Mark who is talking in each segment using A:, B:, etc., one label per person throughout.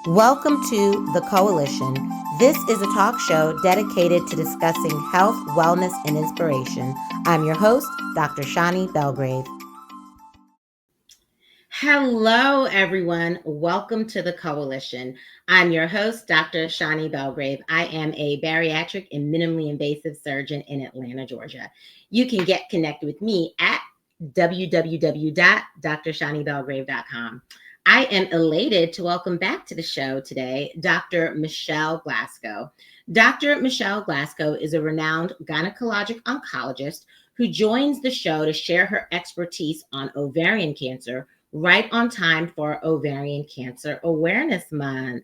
A: Welcome to The Coalition. This is a talk show dedicated to discussing health, wellness, and inspiration. I'm your host, Dr. Shani Belgrave. Hello, everyone. Welcome to The Coalition. I'm your host, Dr. Shani Belgrave. I am a bariatric and minimally invasive surgeon in Atlanta, Georgia. You can get connected with me at www.drshanibelgrave.com. I am elated to welcome back to the show today Dr. Michelle Glasgow. Dr. Michelle Glasgow is a renowned gynecologic oncologist who joins the show to share her expertise on ovarian cancer right on time for Ovarian Cancer Awareness Month.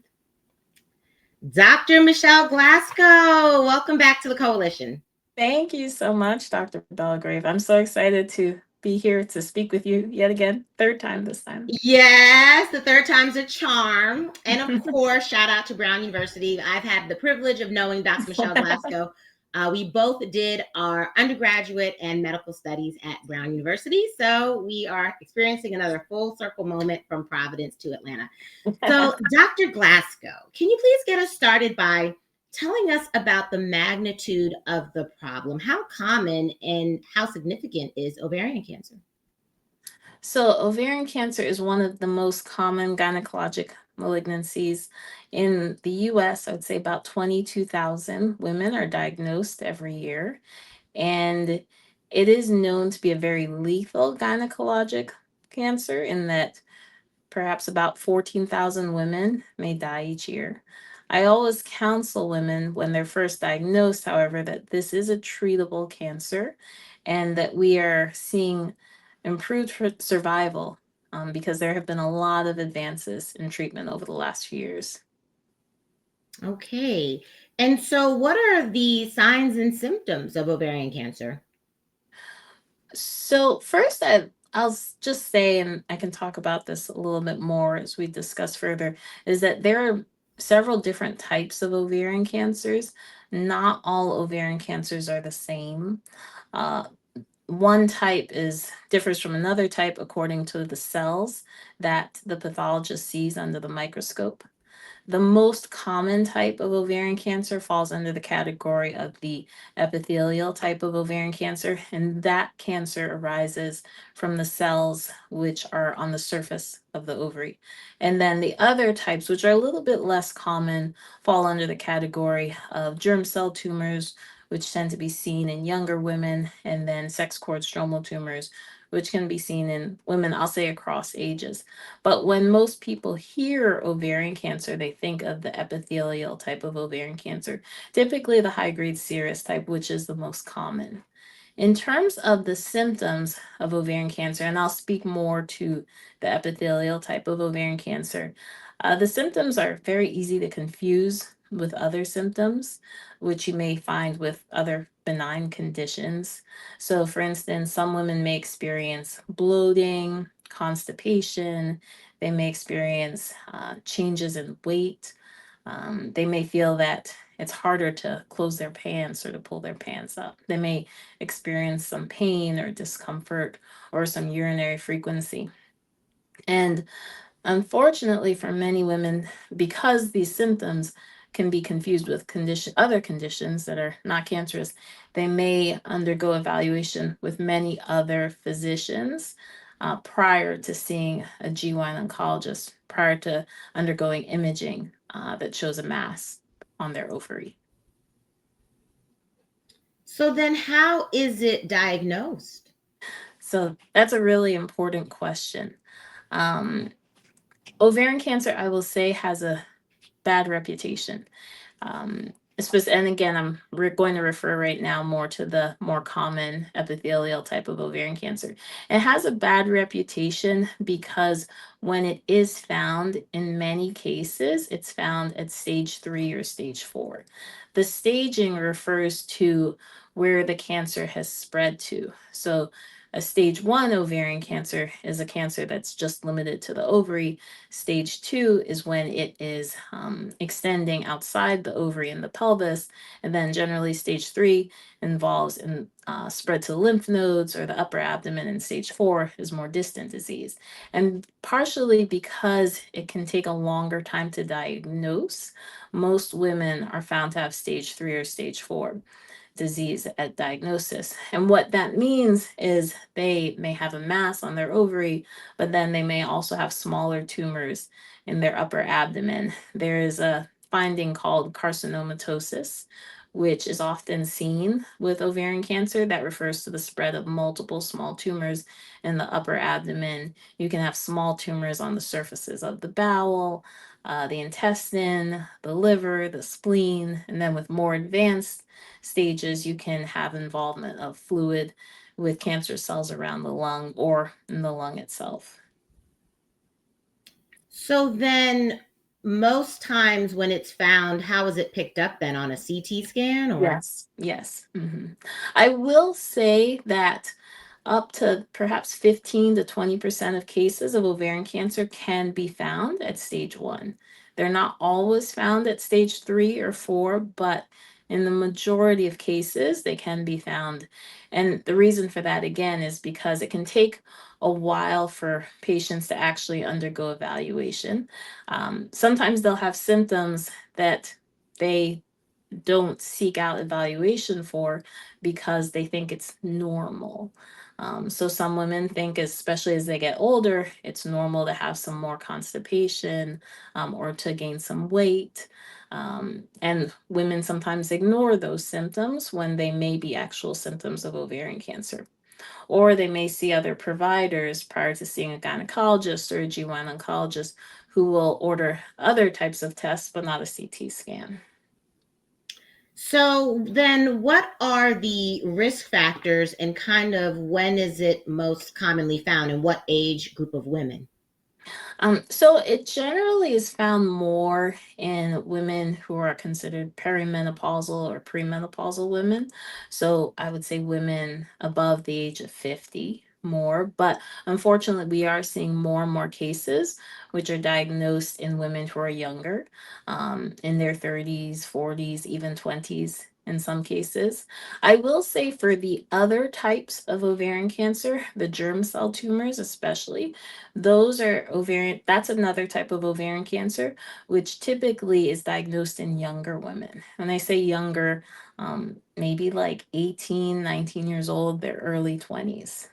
A: Dr. Michelle Glasgow, welcome back to the Coalition.
B: Thank you so much, Dr. Belgrave. I'm so excited to be here to speak with you yet again, third time this time.
A: Yes, the third time's a charm. And of course, shout out to Brown University. I've had the privilege of knowing Dr. Michelle Glasgow. We both did our undergraduate and medical studies at Brown University. So we are experiencing another full circle moment from Providence to Atlanta. So, Dr. Glasgow, can you please get us started by telling us about the magnitude of the problem? How common and how significant is ovarian cancer?
B: So, ovarian cancer is one of the most common gynecologic malignancies in the US. I would say about 22,000 women are diagnosed every year. And it is known to be a very lethal gynecologic cancer in that perhaps about 14,000 women may die each year. I always counsel women when they're first diagnosed, however, that this is a treatable cancer and that we are seeing improved survival because there have been a lot of advances in treatment over the last few years.
A: Okay. And so, what are the signs and symptoms of ovarian cancer?
B: So, first, I'll just say, and I can talk about this a little bit more as we discuss further, is that there are several different types of ovarian cancers. Not all ovarian cancers are the same. Uh, One type differs from another type according to the cells that the pathologist sees under the microscope. The most common type of ovarian cancer falls under the category of the epithelial type of ovarian cancer, and that cancer arises from the cells which are on the surface of the ovary. And then the other types, which are a little bit less common, fall under the category of germ cell tumors, which tend to be seen in younger women, and then sex cord stromal tumors, which can be seen in women, I'll say, across ages. But when most people hear ovarian cancer, they think of the epithelial type of ovarian cancer, typically the high grade serous type, which is the most common. In terms of the symptoms of ovarian cancer, and I'll speak more to the epithelial type of ovarian cancer, the symptoms are very easy to confuse with other symptoms, which you may find with other benign conditions. So, for instance, some women may experience bloating, constipation, they may experience changes in weight. They may feel that it's harder to close their pants or to pull their pants up. They may experience some pain or discomfort or some urinary frequency. And unfortunately, for many women, because these symptoms can be confused with other conditions that are not cancerous, they may undergo evaluation with many other physicians prior to seeing a GYN oncologist, prior to undergoing imaging that shows a mass on their ovary.
A: So, then how is it diagnosed?
B: So that's a really important question. Um, Ovarian cancer, I will say, has a bad reputation. Um, and again, we're going to refer right now more to the more common epithelial type of ovarian cancer. It has a bad reputation because when it is found, in many cases, it's found at stage 3 or stage 4. The staging refers to where the cancer has spread to. So A stage 1 ovarian cancer is a cancer that's just limited to the ovary. Stage 2 is when it is extending outside the ovary and the pelvis. And then generally, stage 3 involves spread to lymph nodes or the upper abdomen, and stage 4 is more distant disease. And partially because it can take a longer time to diagnose, most women are found to have stage 3 or stage 4 disease at diagnosis. And what that means is they may have a mass on their ovary, but then they may also have smaller tumors in their upper abdomen. There is a finding called carcinomatosis, which is often seen with ovarian cancer, that refers to the spread of multiple small tumors in the upper abdomen. You can have small tumors on the surfaces of the bowel, the intestine, the liver, the spleen, and then with more advanced stages, you can have involvement of fluid with cancer cells around the lung or in the lung itself.
A: So then, most times when it's found, how is it picked up then, on a CT scan or?
B: Yes, yes. I will say that up to perhaps 15 to 20% of cases of ovarian cancer can be found at stage 1. They're not always found at stage 3 or 4, but in the majority of cases, they can be found. And the reason for that, again, is because it can take a while for patients to actually undergo evaluation. Sometimes they'll have symptoms that they don't seek out evaluation for because they think it's normal. So some women think, especially as they get older, it's normal to have some more constipation, or to gain some weight. And women sometimes ignore those symptoms when they may be actual symptoms of ovarian cancer. Or they may see other providers prior to seeing a gynecologist or a GYN oncologist, who will order other types of tests, but not a CT scan.
A: So then, what are the risk factors, and kind of when is it most commonly found, and what age group of women?
B: So it generally is found more in women who are considered perimenopausal or premenopausal women. So I would say women above the age of 50 more, but unfortunately we are seeing more and more cases which are diagnosed in women who are younger, in their 30s, 40s, even 20s in some cases. I will say for the other types of ovarian cancer, the germ cell tumors especially, those are ovarian, that's another type of ovarian cancer, which typically is diagnosed in younger women. When I say younger, maybe like 18, 19 years old, their early 20s.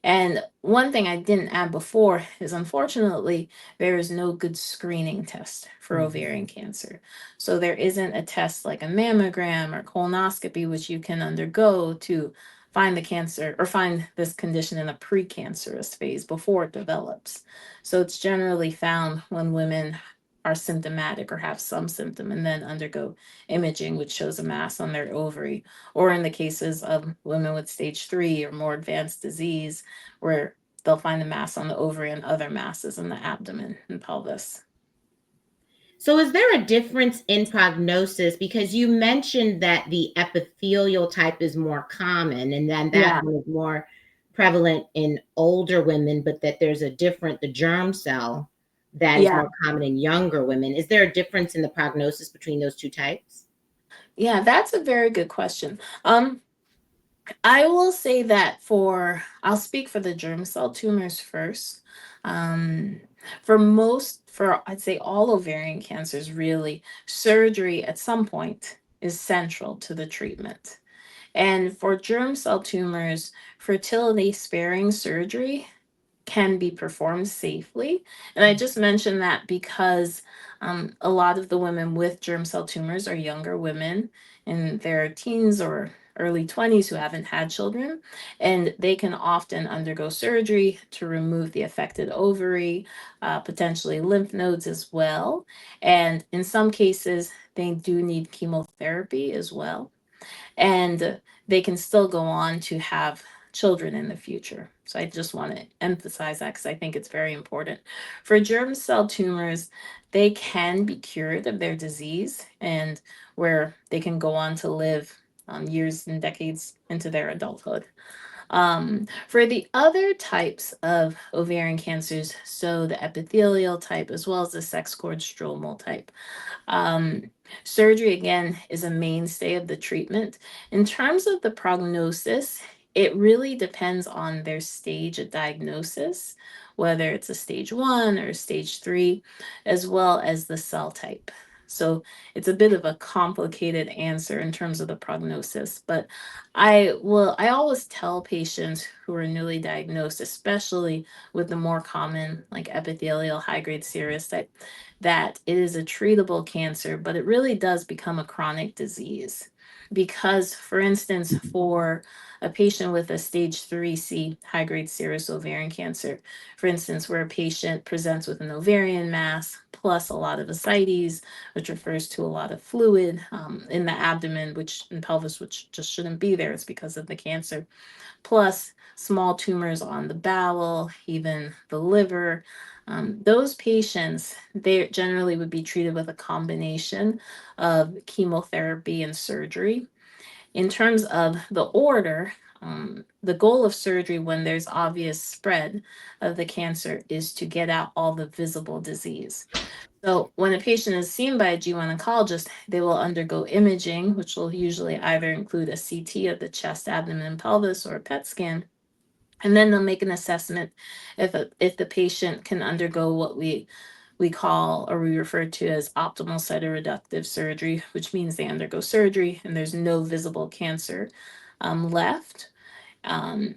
B: And one thing I didn't add before is, unfortunately, there is no good screening test for ovarian cancer. So there isn't a test like a mammogram or colonoscopy, which you can undergo to find the cancer or find this condition in a precancerous phase before it develops. So it's generally found when women are symptomatic or have some symptom and then undergo imaging, which shows a mass on their ovary, or in the cases of women with stage 3 or more advanced disease, where they'll find a mass on the ovary and other masses in the abdomen and pelvis.
A: So, is there a difference in prognosis? Because you mentioned that the epithelial type is more common, and then that
B: Yeah,
A: one is more prevalent in older women, but that there's a different, the germ cell, that is
B: yeah,
A: more common in younger women. Is there a difference in the prognosis between those two types?
B: yeah, that's a very good question. I will say that I'll speak for the germ cell tumors first. Um, for I'd say all ovarian cancers, really, surgery at some point is central to the treatment. And for germ cell tumors, fertility sparing surgery can be performed safely. And I just mentioned that because a lot of the women with germ cell tumors are younger women in their teens or early 20s who haven't had children. And they can often undergo surgery to remove the affected ovary, potentially lymph nodes as well. And in some cases, they do need chemotherapy as well, and they can still go on to have children in the future. So I just want to emphasize that because I think it's very important. For germ cell tumors, they can be cured of their disease, and where they can go on to live years and decades into their adulthood. For the other types of ovarian cancers, so the epithelial type as well as the sex cord stromal type, um, surgery again is a mainstay of the treatment. In terms of the prognosis, it really depends on their stage of diagnosis, whether it's a stage 1 or stage 3, as well as the cell type. So it's a bit of a complicated answer in terms of the prognosis, but I always tell patients who are newly diagnosed, especially with the more common like epithelial high grade serous type, that it is a treatable cancer, but it really does become a chronic disease. Because, for instance, for a patient with a stage 3C high grade serous ovarian cancer, for instance, where a patient presents with an ovarian mass plus a lot of ascites, which refers to a lot of fluid in the abdomen, which in pelvis, which just shouldn't be there, it's because of the cancer, plus small tumors on the bowel, even the liver. Those patients, they generally would be treated with a combination of chemotherapy and surgery. In terms of the order, the goal of surgery when there's obvious spread of the cancer is to get out all the visible disease. So when a patient is seen by a GYN oncologist, they will undergo imaging, which will usually either include a CT of the chest, abdomen, and pelvis or a PET scan. And then they'll make an assessment if the patient can undergo what we call or we refer to as optimal cytoreductive surgery, which means they undergo surgery and there's no visible cancer left.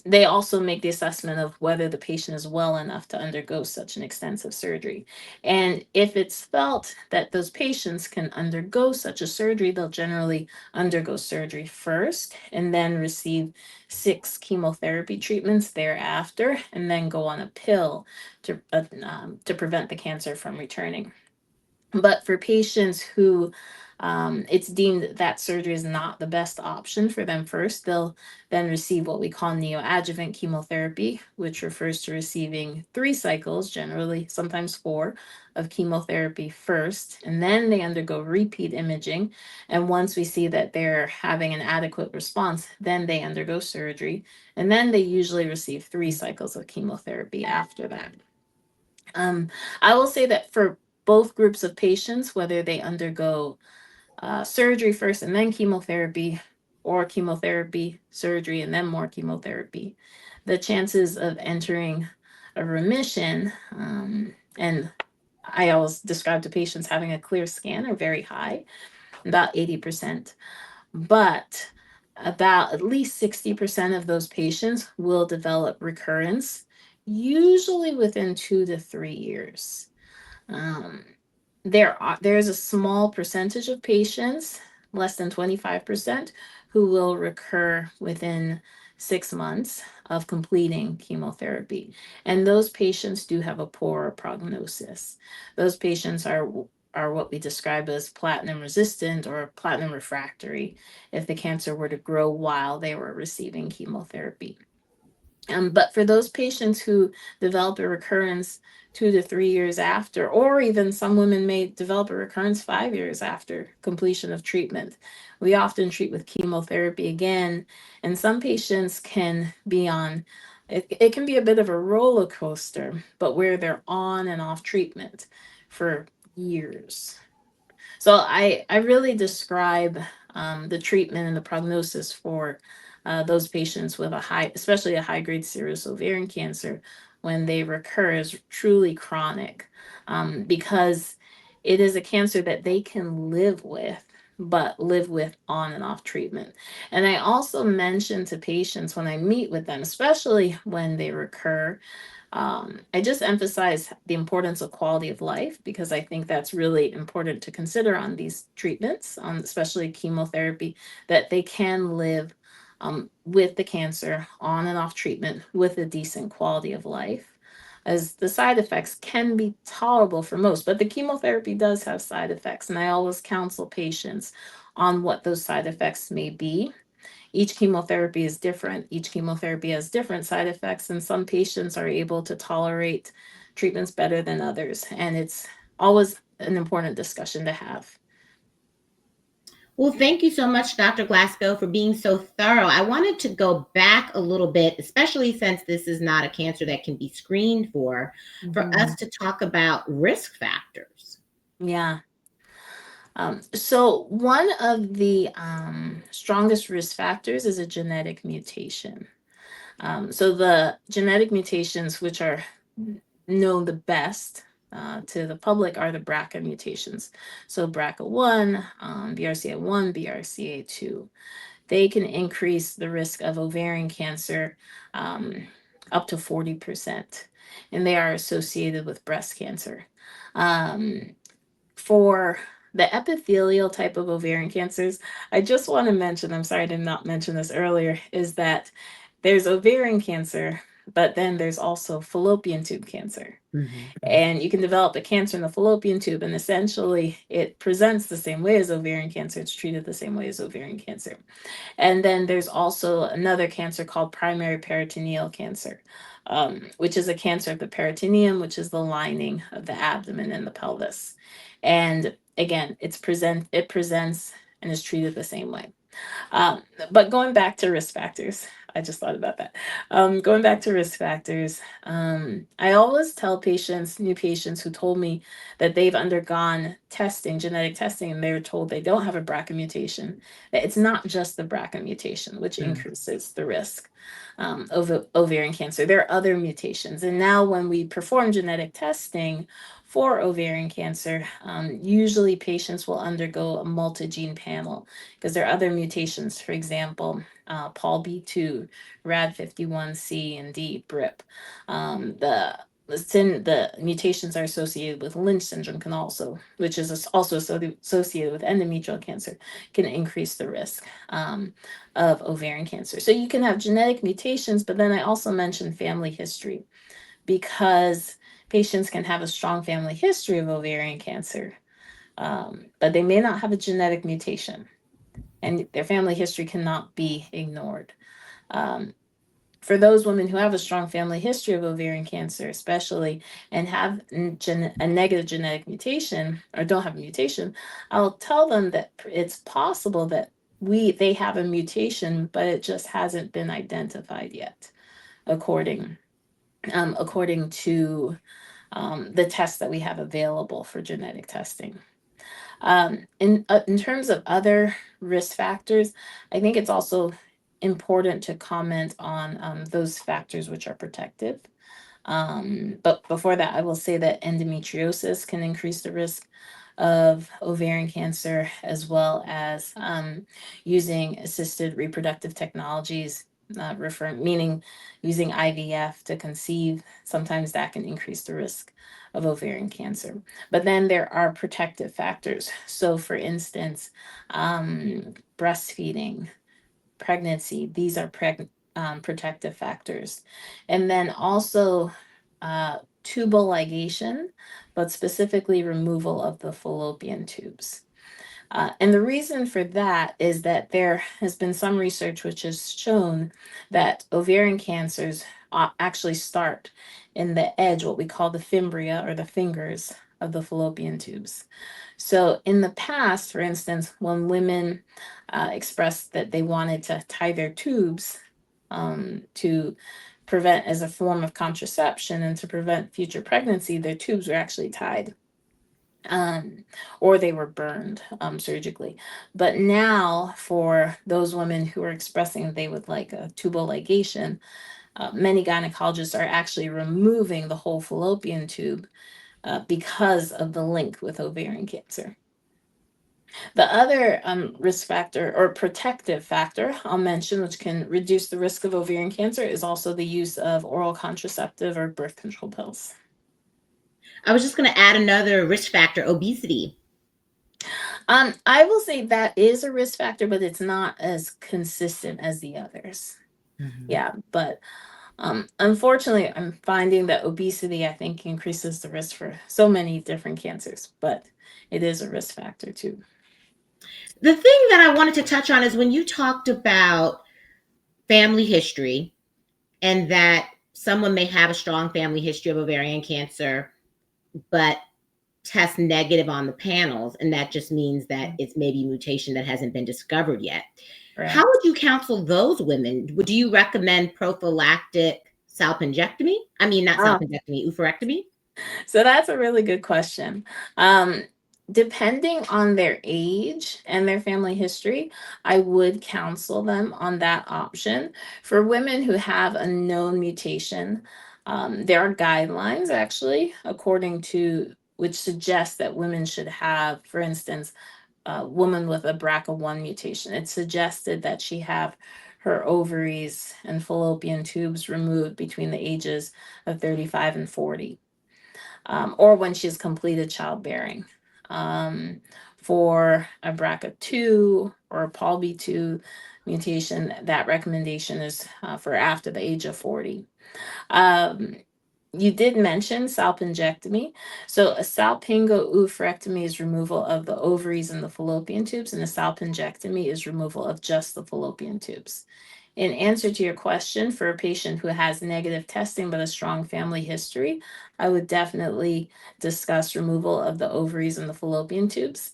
B: They also make the assessment of whether the patient is well enough to undergo such an extensive surgery. And if it's felt that those patients can undergo such a surgery, they'll generally undergo surgery first and then receive 6 chemotherapy treatments thereafter, and then go on a pill to prevent the cancer from returning. But for patients who it's deemed that surgery is not the best option for them first, they'll then receive what we call neoadjuvant chemotherapy, which refers to receiving 3 cycles, generally sometimes 4, of chemotherapy first, and then they undergo repeat imaging. And once we see that they're having an adequate response, then they undergo surgery, and then they usually receive 3 cycles of chemotherapy after that. Um, I will say that for both groups of patients, whether they undergo surgery first and then chemotherapy, or chemotherapy, surgery, and then more chemotherapy, the chances of entering a remission, and I always describe to patients having a clear scan, are very high, about 80%. But about at least 60% of those patients will develop recurrence, usually within 2 to 3 years. Um, there's a small percentage of patients, less than 25%, who will recur within 6 months of completing chemotherapy. And those patients do have a poorer prognosis. Those patients are what we describe as platinum resistant or platinum refractory if the cancer were to grow while they were receiving chemotherapy. But for those patients who develop a recurrence 2 to 3 years after, or even some women may develop a recurrence 5 years after completion of treatment, we often treat with chemotherapy again. And some patients can be on, it can be a bit of a roller coaster, but where they're on and off treatment for years. So I really describe the treatment and the prognosis for those patients with a high, especially a high grade serous ovarian cancer, when they recur, is truly chronic, because it is a cancer that they can live with, but live with on and off treatment. And I also mention to patients when I meet with them, especially when they recur, I just emphasize the importance of quality of life, because I think that's really important to consider on these treatments, especially chemotherapy, that they can live with the cancer on and off treatment with a decent quality of life, as the side effects can be tolerable for most, but the chemotherapy does have side effects. And I always counsel patients on what those side effects may be. Each chemotherapy is different. Each chemotherapy has different side effects, and some patients are able to tolerate treatments better than others. And it's always an important discussion to have.
A: Well, thank you so much, Dr. Glasgow, for being so thorough. I wanted to go back a little bit, especially since this is not a cancer that can be screened for us
B: Mhm.
A: to talk about risk factors.
B: Yeah. So one of the strongest risk factors is a genetic mutation. So the genetic mutations which are known the best to the public are the BRCA mutations. So BRCA1, BRCA1, BRCA2. They can increase the risk of ovarian cancer up to 40%, and they are associated with breast cancer. Um, for the epithelial type of ovarian cancers, I just want to mention, I'm sorry I did not mention this earlier, is that there's ovarian cancer, but then there's also fallopian tube cancer.
A: Mhm.
B: And you can develop a cancer in the fallopian tube, and essentially it presents the same way as ovarian cancer. It's treated the same way as ovarian cancer. And then there's also another cancer called primary peritoneal cancer, which is a cancer of the peritoneum, which is the lining of the abdomen and the pelvis. And again, it presents and is treated the same way. Um, but going back to risk factors, I just thought about that. Going back to risk factors, I always tell patients, new patients who told me that they've undergone testing, genetic testing, and they were told they don't have a BRCA mutation, that it's not just the BRCA mutation, which
A: Mm.
B: increases the risk of ovarian cancer. There are other mutations. And now, when we perform genetic testing for ovarian cancer, usually patients will undergo a multi-gene panel because there are other mutations, for example, PALB2, RAD51C and D, BRIP. The mutations are associated with Lynch syndrome, can also, which is also associated with endometrial cancer, can increase the risk of ovarian cancer. So you can have genetic mutations, but then I also mentioned family history, because patients can have a strong family history of ovarian cancer, but they may not have a genetic mutation, and their family history cannot be ignored. Um, for those women who have a strong family history of ovarian cancer, especially, and have a negative genetic mutation or don't have a mutation, I'll tell them that it's possible that they have a mutation, but it just hasn't been identified yet, according to the tests that we have available for genetic testing. In terms of other risk factors, I think it's also important to comment on those factors which are protective. But before that, I will say that endometriosis can increase the risk of ovarian cancer, as well as using assisted reproductive technologies, meaning using IVF to conceive. Sometimes that can increase the risk of ovarian cancer. But then there are protective factors. So, for instance, breastfeeding, pregnancy, these are protective factors. And then also tubal ligation, but specifically removal of the fallopian tubes. And the reason for that is that there has been some research which has shown that ovarian cancers actually start in the edge, what we call the fimbria, or the fingers of the fallopian tubes. So in the past, for instance, when women expressed that they wanted to tie their tubes to prevent, as a form of contraception and to prevent future pregnancy, their tubes were actually tied, um, or they were burned surgically. But now, for those women who are expressing they would like a tubal ligation, many gynecologists are actually removing the whole fallopian tube because of the link with ovarian cancer. The other risk factor or protective factor I'll mention, which can reduce the risk of ovarian cancer, is also the use of oral contraceptive or birth control pills.
A: I was just going to add another risk factor, obesity.
B: I will say that is a risk factor, but it's not as consistent as the others.
A: Mhm.
B: Yeah, but unfortunately, I'm finding that obesity, I think, increases the risk for so many different cancers, but it is a risk factor too.
A: The thing that I wanted to touch on is when you talked about family history and that someone may have a strong family history of ovarian cancer, but test negative on the panels, and that just means that it's maybe a mutation that hasn't been discovered yet. How
B: Correct.
A: would you counsel those women? Would you recommend prophylactic salpingectomy? I mean, not
B: Oh,
A: salpingectomy, oophorectomy?
B: so that's a really good question. Um, Depending on their age and their family history, I would counsel them on that option. For women who have a known mutation, there are guidelines actually, according to which suggest that women should have, for instance, a woman with a BRCA1 mutation. It's suggested that she have her ovaries and fallopian tubes removed between the ages of 35 and 40, or when she's completed childbearing. Um, for a BRCA2 or a PALB2 mutation, that recommendation is for after the age of 40. Um, you did mention salpingectomy. So a salpingo-oophorectomy is removal of the ovaries and the fallopian tubes, and a salpingectomy is removal of just the fallopian tubes. In answer to your question, for a patient who has negative testing but a strong family history, I would definitely discuss removal of the ovaries and the fallopian tubes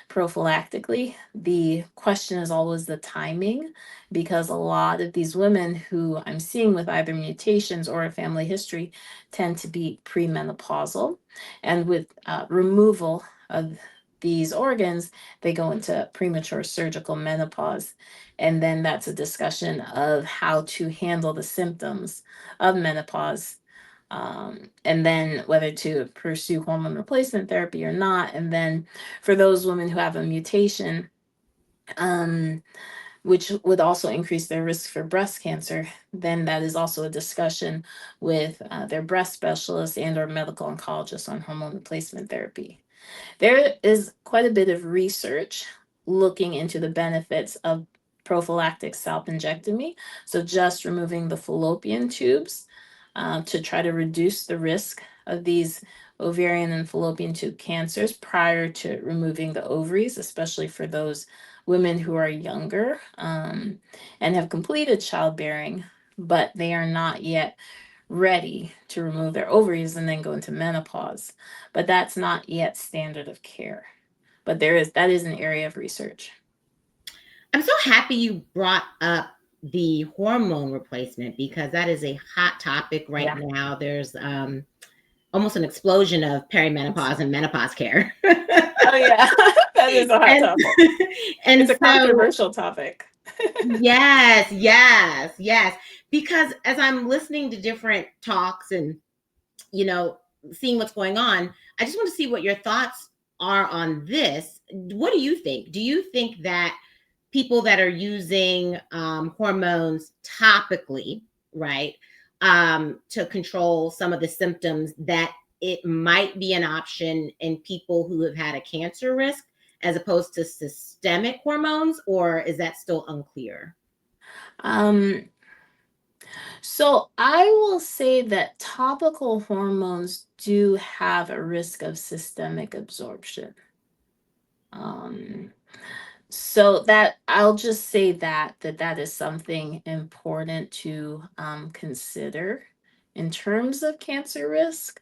B: prophylactically. The question is always the timing, because a lot of these women who I'm seeing with either mutations or a family history tend to be premenopausal. And with removal of these organs, they go into premature surgical menopause. And then that's a discussion of how to handle the symptoms of menopause, and then whether to pursue hormone replacement therapy or not. And then for those women who have a mutation, um, which would also increase their risk for breast cancer, then that is also a discussion with their breast specialist and or medical oncologist on hormone replacement therapy. There is quite a bit of research looking into the benefits of prophylactic salpingectomy, so just removing the fallopian tubes to try to reduce the risk of these ovarian and fallopian tube cancers prior to removing the ovaries, especially for those women who are younger and have completed childbearing, but they are not yet ready to remove their ovaries and then go into menopause. But that's not yet standard of care. But that is an area of research.
A: I'm so happy you brought up the hormone replacement because that is a hot topic right
B: Yeah.
A: now. There's almost an explosion of perimenopause and menopause care.
B: Oh yeah, that is a hot
A: and
B: topic. It's
A: and
B: a
A: so
B: controversial topic.
A: yes, yes, yes. Because as I'm listening to different talks and you know seeing what's going on, I just want to see what your thoughts are on this. What do you think? Do you think that people that are using hormones topically, right, to control some of the symptoms, that it might be an option in people who have had a cancer risk as opposed to systemic hormones, or is that still unclear?
B: Um, so I will say that topical hormones do have a risk of systemic absorption. Um, so that I'll just say that is something important to consider in terms of cancer risk.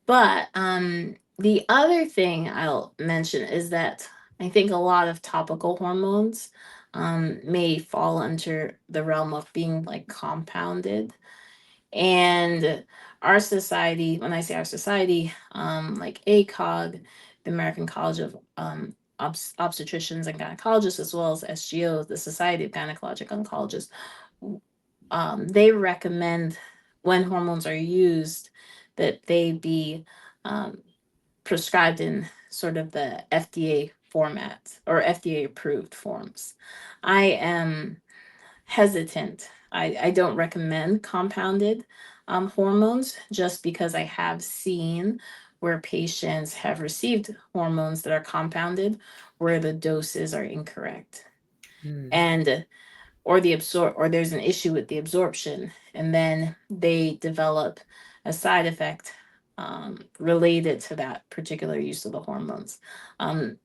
B: But the other thing I'll mention is that I think a lot of topical hormones may fall under the realm of being like compounded. And our society, when I say our society, like ACOG, the American College of Obstetricians and Gynecologists, as well as SGO, the Society of Gynecologic Oncologists, they recommend when hormones are used that they be um, prescribed in sort of the FDA format or FDA approved forms. I am hesitant. I don't recommend compounded hormones just because I have seen where patients have received hormones that are compounded where the doses are incorrect.
A: Hmm.
B: And or there's an issue with the absorption, and then they develop a side effect related to that particular use of the hormones.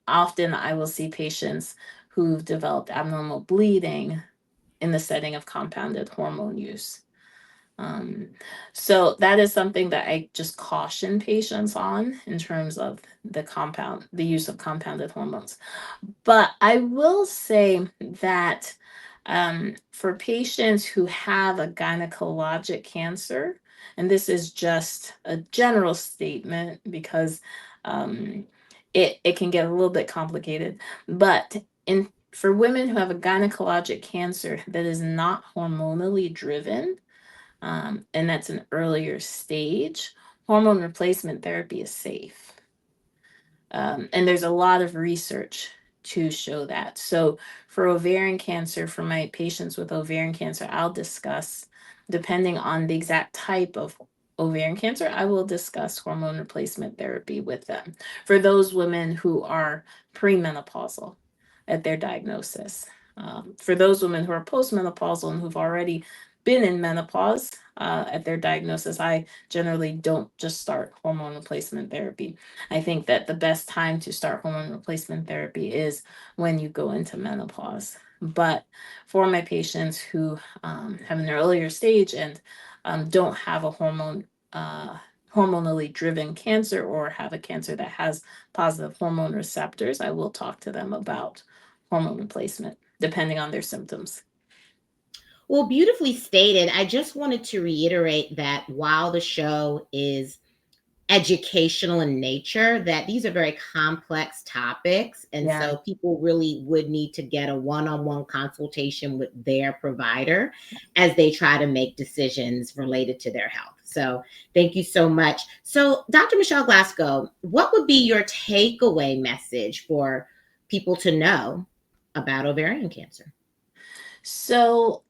B: Often I will see patients who've developed abnormal bleeding in the setting of compounded hormone use. So that is something that I just caution patients on in terms of the use of compounded hormones. But I will say that for patients who have a gynecologic cancer, and this is just a general statement because it can get a little bit complicated, but for women who have a gynecologic cancer that is not hormonally driven, and that's an earlier stage, hormone replacement therapy is safe. And there's a lot of research to show that. So, for ovarian cancer, for my patients with ovarian cancer, I'll discuss, depending on the exact type of ovarian cancer, I will discuss hormone replacement therapy with them. For those women who are premenopausal at their diagnosis, for those women who are postmenopausal and who've already been in menopause at their diagnosis, I generally don't just start hormone replacement therapy. I think that the best time to start hormone replacement therapy is when you go into menopause. But for my patients who have an earlier stage and don't have a hormonally driven cancer or have a cancer that has positive hormone receptors, I will talk to them about hormone replacement depending on their symptoms.
A: Well, beautifully stated. I just wanted to reiterate that while the show is educational in nature, that these are very complex topics. And
B: Yeah.
A: so people really would need to get a one-on-one consultation with their provider as they try to make decisions related to their health. So thank you so much. So Dr. Michelle Glasgow, what would be your takeaway message for people to know about ovarian cancer?
B: So,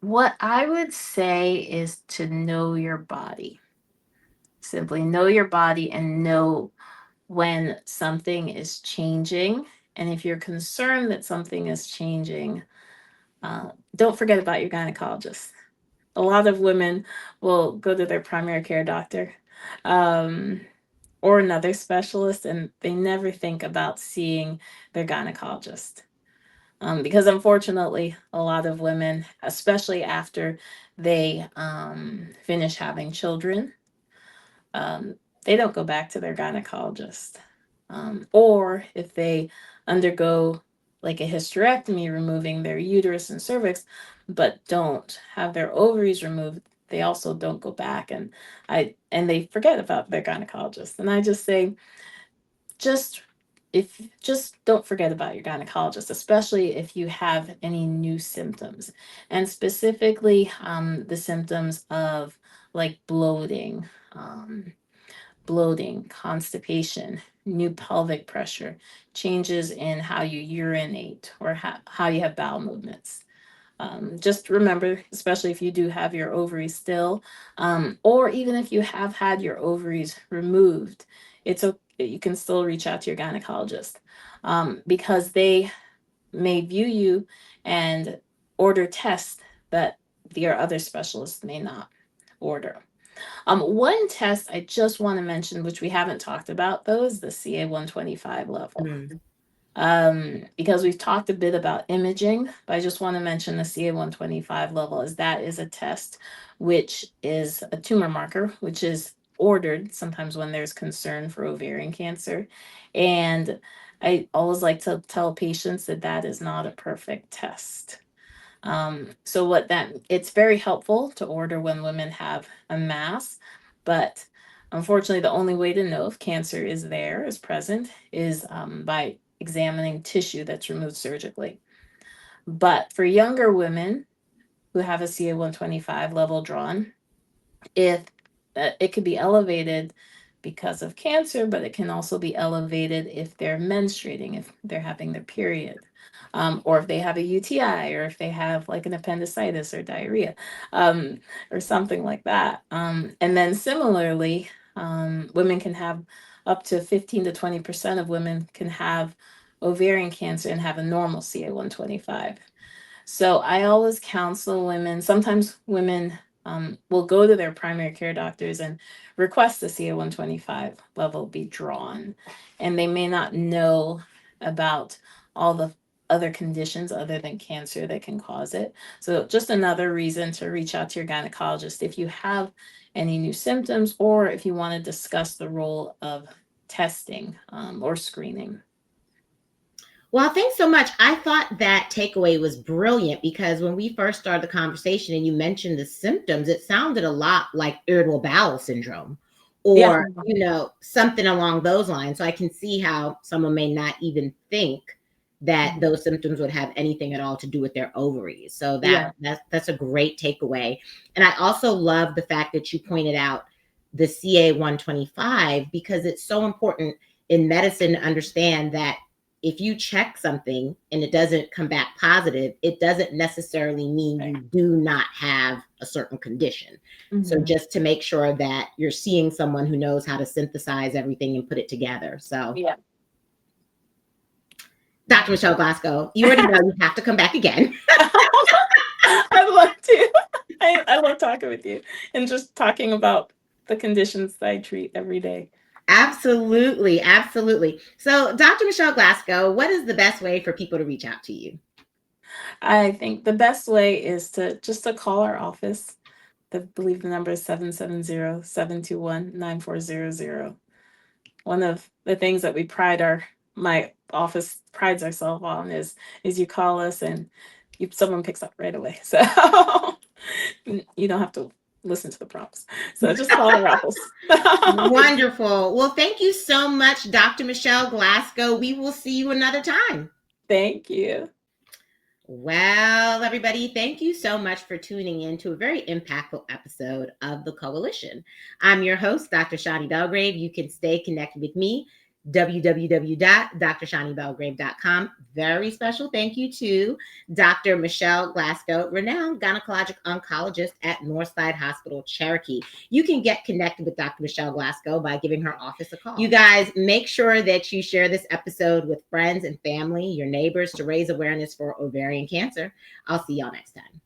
B: what I would say is to know your body. Simply know your body and know when something is changing. And if you're concerned that something is changing, don't forget about your gynecologist. A lot of women will go to their primary care doctor um, or another specialist, and they never think about seeing their gynecologist. Because unfortunately, a lot of women, especially after they finish having children, um, they don't go back to their gynecologist. Or if they undergo like a hysterectomy, removing their uterus and cervix, but don't have their ovaries removed, they also don't go back and they forget about their gynecologist. And I just say, just just don't forget about your gynecologist, especially if you have any new symptoms, and specifically the symptoms of like bloating, constipation, new pelvic pressure, changes in how you urinate or how you have bowel movements. Just remember, especially if you do have your ovaries still, or even if you have had your ovaries removed, it's okay. You can still reach out to your gynecologist because they may view you and order tests that your other specialists may not order. One test I just want to mention, which we haven't talked about, though, is the CA-125 level.
A: Mm.
B: Because we've talked a bit about imaging, but I just want to mention the CA-125 level, as that is a test which is a tumor marker, which is ordered sometimes when there's concern for ovarian cancer. And I always like to tell patients that that is not a perfect test. So it's very helpful to order when women have a mass, but unfortunately, the only way to know if cancer is present, is by examining tissue that's removed surgically. But for younger women who have a CA-125 level drawn, if it could be elevated because of cancer, but it can also be elevated if they're menstruating, if they're having their period, or if they have a UTI, or if they have like an appendicitis or diarrhea, or something like that. And then similarly, women can have up to 15 to 20% of women can have ovarian cancer and have a normal CA-125. So I always counsel women. Sometimes women will go to their primary care doctors and request the CA-125 level be drawn, and they may not know about all the other conditions other than cancer that can cause it. So just another reason to reach out to your gynecologist if you have any new symptoms, or if you want to discuss the role of testing or screening.
A: Well, thanks so much. I thought that takeaway was brilliant because when we first started the conversation and you mentioned the symptoms, it sounded a lot like irritable bowel syndrome
B: Yeah.
A: or, something along those lines. So I can see how someone may not even think that those symptoms would have anything at all to do with their ovaries. So that's a great takeaway. And I also love the fact that you pointed out the CA 125 because it's so important in medicine to understand that if you check something and it doesn't come back positive, it doesn't necessarily mean you do not have a certain condition. So just to make sure that you're seeing someone who knows how to synthesize everything and put it together. So Dr. Michelle Glasgow, you already know you have to come back again.
B: I'd love to. I love talking with you and just talking about the conditions that I treat every day.
A: Absolutely. Absolutely. So, Dr. Michelle Glasgow, what is the best way for people to reach out to you?
B: I think the best way is to call our office. I believe the number is 770-721-9400. One of the things that my office prides ourselves on is you call us and someone picks up right away. So you don't have to listen to the prompts. So just call our office.
A: Wonderful. Well, thank you so much, Dr. Michelle Glasgow. We will see you another time.
B: Thank you.
A: Well, everybody, thank you so much for tuning in to a very impactful episode of The Coalition. I'm your host, Dr. Shani Belgrave. You can stay connected with me, www.drshanibelgrave.com. Very special thank you to Dr. Michelle Glasgow, renowned gynecologic oncologist at Northside Hospital, Cherokee. You can get connected with Dr. Michelle Glasgow by giving her office a call. You guys, make sure that you share this episode with friends and family, your neighbors, to raise awareness for ovarian cancer. I'll see y'all next time.